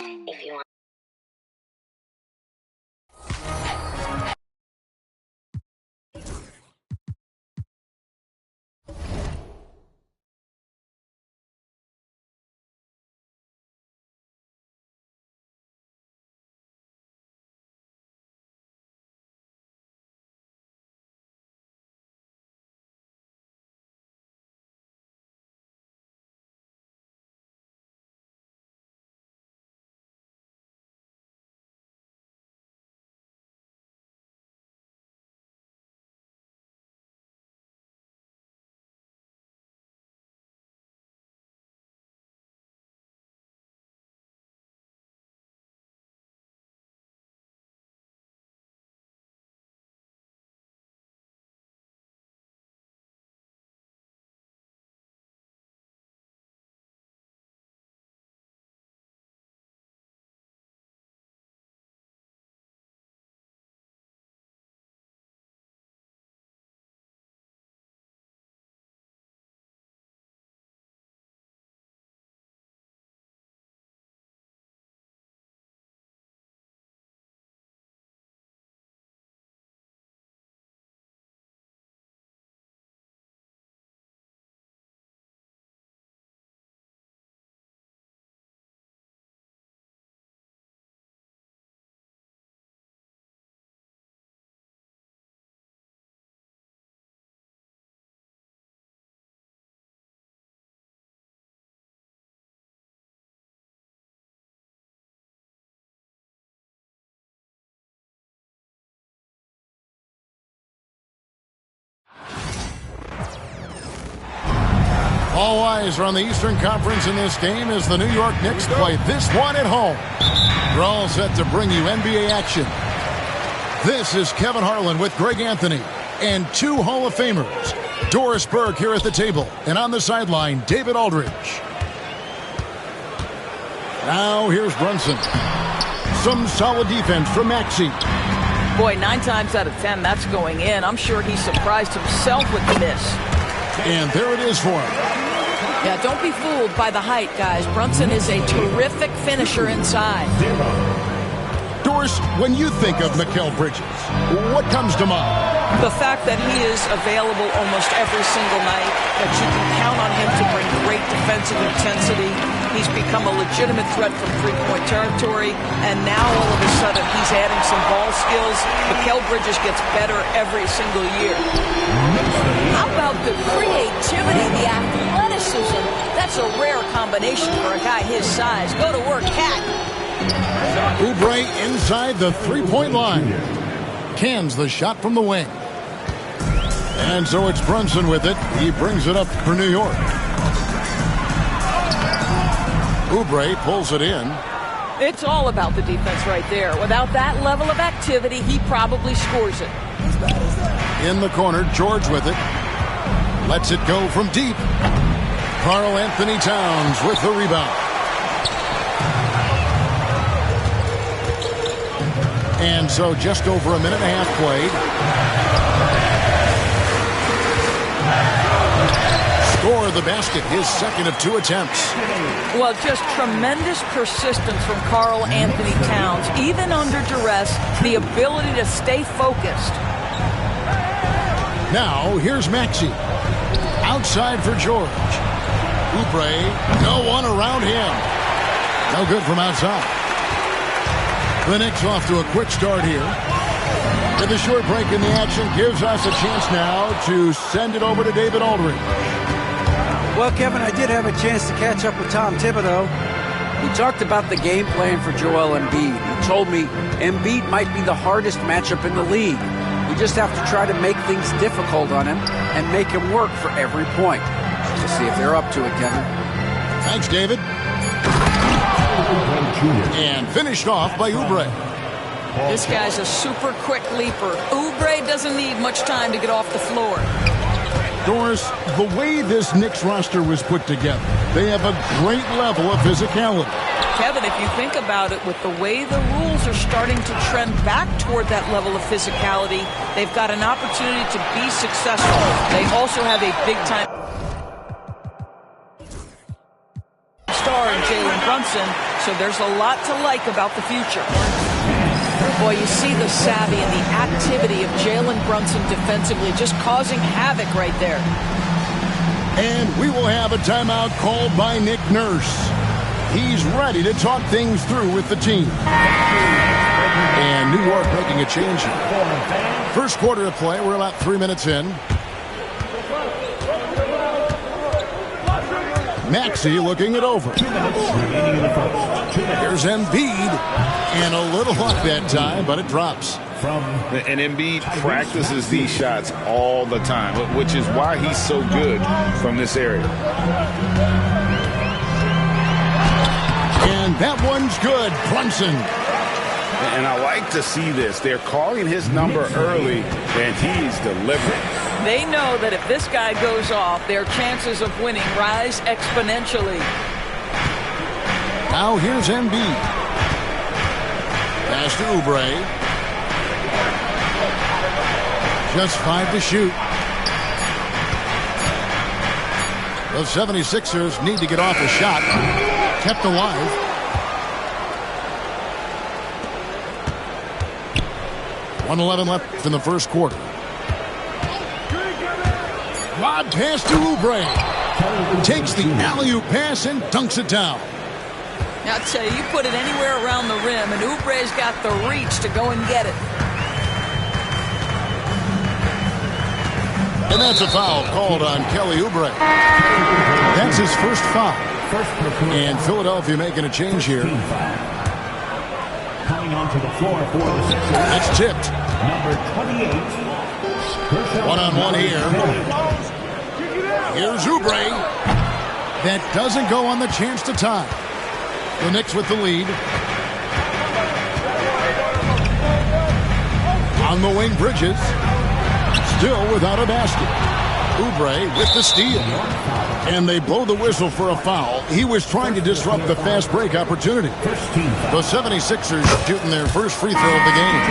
if you want. All eyes are on the Eastern Conference in this game as the New York Knicks play this one at home. We're all set to bring you NBA action. This is Kevin Harlan with Greg Anthony and two Hall of Famers. Doris Burke here at the table, and on the sideline, David Aldridge. Now here's Brunson. Some solid defense from Maxey. Boy, 9 times out of 10, that's going in. I'm sure he surprised himself with the miss. And there it is for him. Yeah, don't be fooled by the height, guys. Brunson is a terrific finisher inside. Doris, when you think of Mikal Bridges, what comes to mind? The fact that he is available almost every single night, that you can count on him to bring great defensive intensity. He's become a legitimate threat from three-point territory, and now all of a sudden he's adding some ball skills. Mikal Bridges gets better every single year. How about the creativity, the athleticism? That's a rare combination for a guy his size. Go to work, Cat. Oubre inside the three-point line. Cans the shot from the wing. And so it's Brunson with it. He brings it up for New York. Oubre pulls it in. It's all about the defense right there. Without that level of activity, he probably scores it. In the corner, George with it. Lets it go from deep. Karl Anthony Towns with the rebound. And so just over a minute and a half played. Score the basket, his second of 2 attempts. Well, just tremendous persistence from Karl Anthony Towns. Even under duress, the ability to stay focused. Now, here's Maxey. Outside for George. Oubre, no one around him. No good from outside. The Knicks off to a quick start here. And the short break in the action gives us a chance now to send it over to David Aldridge. Well, Kevin, I did have a chance to catch up with Tom Thibodeau. He talked about the game plan for Joel Embiid. He told me Embiid might be the hardest matchup in the league. We just have to try to make things difficult on him and make him work for every point. We'll see if they're up to it, Kevin. Thanks, David. And finished off by Oubre. This guy's a super quick leaper. Oubre doesn't need much time to get off the floor. Doris, the way this Knicks roster was put together, they have a great level of physicality. Kevin, if you think about it, with the way the rules are starting to trend back toward that level of physicality, they've got an opportunity to be successful. They also have a big-time star star in Jalen Brunson, so there's a lot to like about the future. Boy, you see the savvy and the activity of Jalen Brunson defensively, just causing havoc right there. And we will have a timeout called by Nick Nurse. He's ready to talk things through with the team. And New York making a change here. First quarter of play, we're about 3 minutes in. Maxey looking it over. Here's Embiid. And a little luck that time, but it drops. And Embiid practices these shots all the time, which is why he's so good from this area. And that one's good. Brunson. And I like to see this. They're calling his number early, and he's delivering. They know that if this guy goes off, their chances of winning rise exponentially. Now here's Embiid. Pass to Oubre. Just 5 to shoot. The 76ers need to get off a shot. Kept alive. .111 left in the first quarter. Lob pass to Oubre. Takes the alley-oop pass and dunks it down. Now, I'll tell you, you put it anywhere around the rim, and Oubre's got the reach to go and get it. And that's a foul called on Kelly Oubre. That's his first foul. And Philadelphia making a change here. Coming onto the floor for the Sixers. It's tipped. Number 28. One-on-one here. Here's Oubre. That doesn't go on the chance to tie. The Knicks with the lead. On the wing, Bridges. Still without a basket. Oubre with the steal. And they blow the whistle for a foul. He was trying to disrupt the fast break opportunity. The 76ers shooting their first free throw of the game.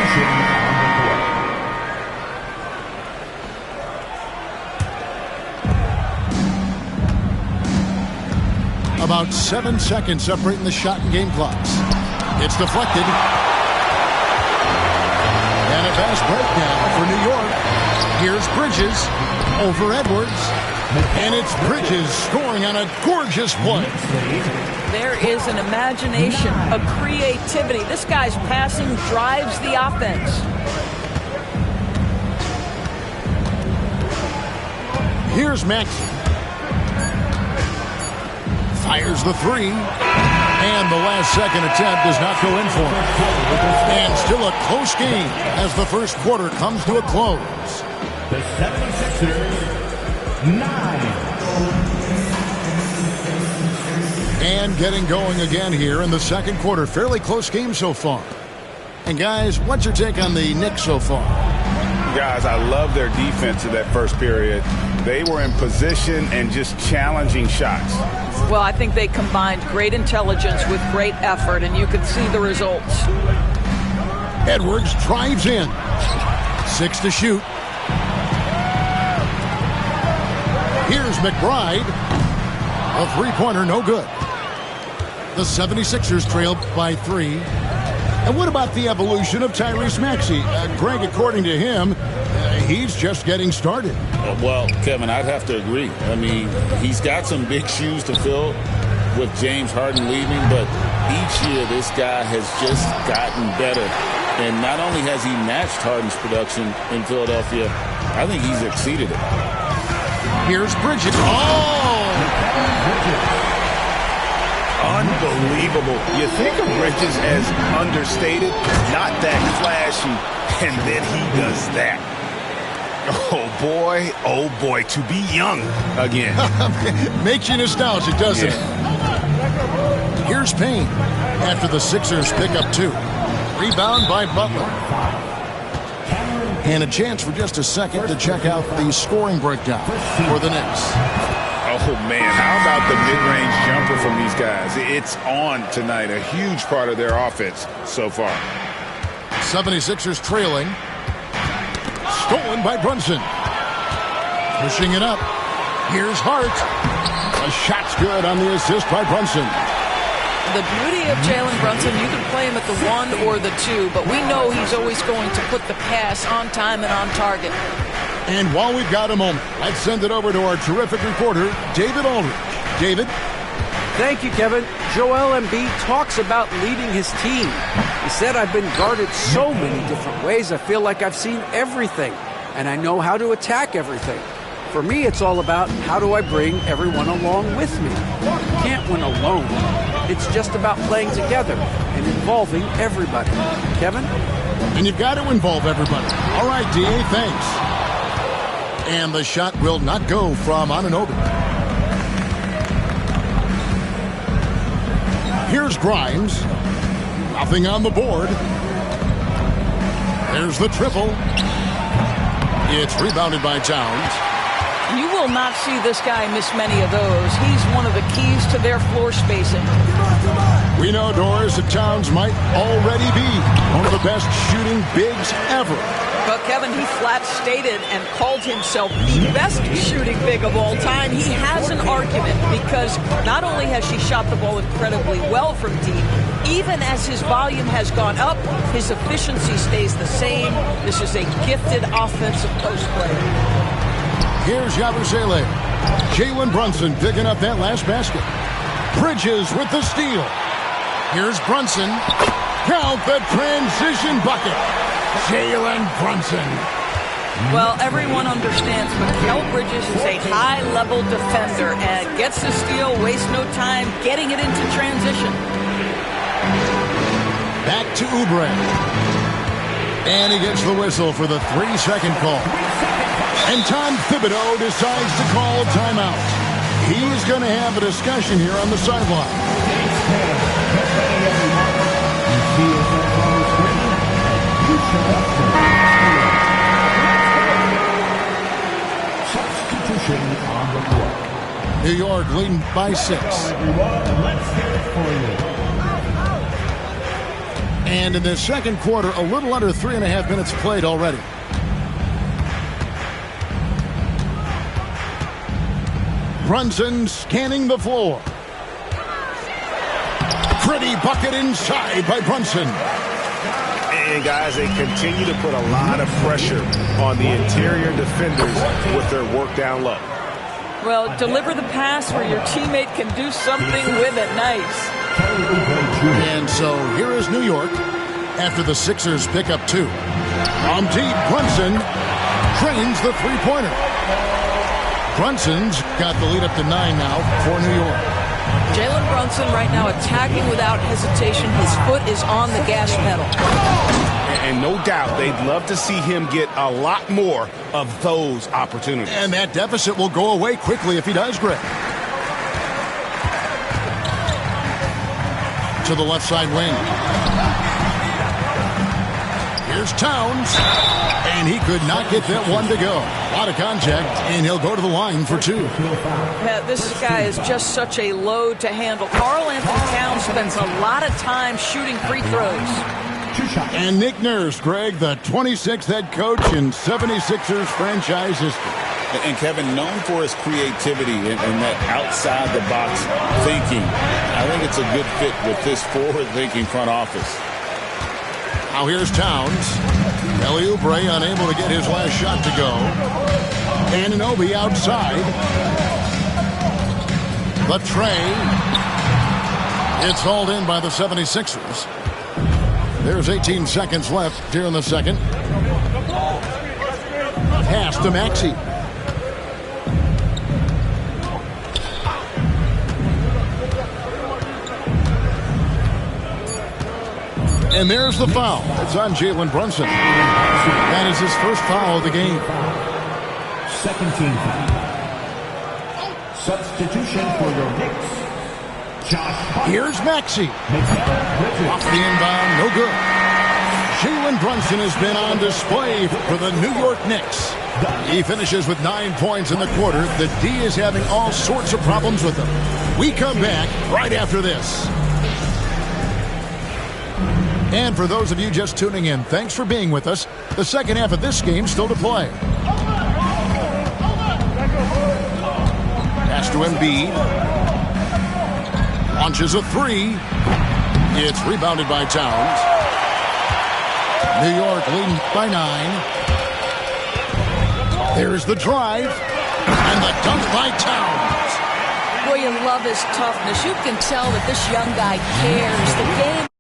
About 7 seconds separating the shot and game clocks. It's deflected. And a fast break now for New York. Here's Bridges over Edwards. And it's Bridges scoring on a gorgeous play. There is an imagination, a creativity. This guy's passing drives the offense. Here's Maxey. Fires the three. And the last second attempt does not go in for him. And still a close game as the first quarter comes to a close. The 76ers, 9. And getting going again here in the second quarter. Fairly close game so far. And guys, what's your take on the Knicks so far? Guys, I love their defense in that first period. They were in position and just challenging shots. Well, I think they combined great intelligence with great effort, and you can see the results. Edwards drives in. 6 to shoot. Here's McBride. A three-pointer, no good. The 76ers trail by 3. And what about the evolution of Tyrese Maxey? Greg, according to him, he's just getting started. Well, Kevin, I'd have to agree. I mean, he's got some big shoes to fill with James Harden leaving, but each year this guy has just gotten better. And not only has he matched Harden's production in Philadelphia, I think he's exceeded it. Here's Bridges. Oh! Unbelievable. You think of Bridges as understated, not that flashy, and then he does that. Oh boy, to be young again. Makes you nostalgic, doesn't it? Here's Payne after the Sixers pick up 2. Rebound by Butler. And a chance for just a second to check out the scoring breakdown for the Knicks. Oh, man, how about the mid-range jumper from these guys? It's on tonight, a huge part of their offense so far. 76ers trailing. Stolen by Brunson. Pushing it up. Here's Hart. A shot's good on the assist by Brunson. The beauty of Jalen Brunson, you can play him at the 1 or the 2, but we know he's always going to put the pass on time and on target. And while we've got a moment, let's send it over to our terrific reporter, David Aldridge. David? Thank you, Kevin. Joel Embiid talks about leading his team. He said, "I've been guarded so many different ways, I feel like I've seen everything, and I know how to attack everything. For me, it's all about how do I bring everyone along with me. You can't win alone. It's just about playing together and involving everybody." Kevin? And you've got to involve everybody. All right, D.A., thanks. And the shot will not go from Anunoby. Here's Grimes. Nothing on the board. There's the triple. It's rebounded by Towns. You will not see this guy miss many of those. He's one of the keys to their floor spacing. We know, Doris, that Towns might already be one of the best shooting bigs ever. But Kevin, he flat stated and called himself the best shooting big of all time. He has an argument because not only has she shot the ball incredibly well from deep, even as his volume has gone up, his efficiency stays the same. This is a gifted offensive post play. Here's Yabusele. Jalen Brunson picking up that last basket. Bridges with the steal. Here's Brunson. Count the transition bucket. Jalen Brunson. Well, everyone understands Mikal Bridges is a high-level defender and gets the steal, wastes no time getting it into transition. Back to Oubre. And he gets the whistle for the 3-second call. And Tom Thibodeau decides to call timeout. He's going to have a discussion here on the sideline. Substitution on the court. New York leading by 6. Let's hear it for you. And in the second quarter, a little under 3.5 minutes played already. Brunson scanning the floor. Pretty bucket inside by Brunson. And guys, they continue to put a lot of pressure on the interior defenders with their work down low. Well, deliver the pass where your teammate can do something with it. Nice. And so here is New York after the Sixers pick up 2. From deep, Brunson trains the three-pointer. Brunson's got the lead up to 9 now for New York. Jalen Brunson right now attacking without hesitation. His foot is on the gas pedal. And no doubt they'd love to see him get a lot more of those opportunities. And that deficit will go away quickly if he does, Greg. To the left side wing. Here's Towns. And he could not get that one to go. A lot of contact, and he'll go to the line for 2. Yeah, this guy is just such a load to handle. Karl Anthony Towns spends a lot of time shooting free throws. And Nick Nurse, Greg, the 26th head coach in 76ers franchise history. And Kevin, known for his creativity and that outside-the-box thinking, I think it's a good fit with this forward-thinking front office. Now here's Towns. Kelly Oubre unable to get his last shot to go. Anunoby outside. The tray. It's hauled in by the 76ers. There's 18 seconds left here in the second. Pass to Maxey. And there's the foul. It's on Jalen Brunson. That is his first foul of the game. Second team foul. Substitution for your Knicks. Here's Maxey. Off the inbound, no good. Jalen Brunson has been on display for the New York Knicks. He finishes with 9 points in the quarter. The D is having all sorts of problems with him. We come back right after this. And for those of you just tuning in, thanks for being with us. The second half of this game still to play. Pass to Embiid. Launches a three. It's rebounded by Towns. New York leading by 9. There's the drive. And the dunk by Towns. Boy, you love his toughness. You can tell that this young guy cares. The game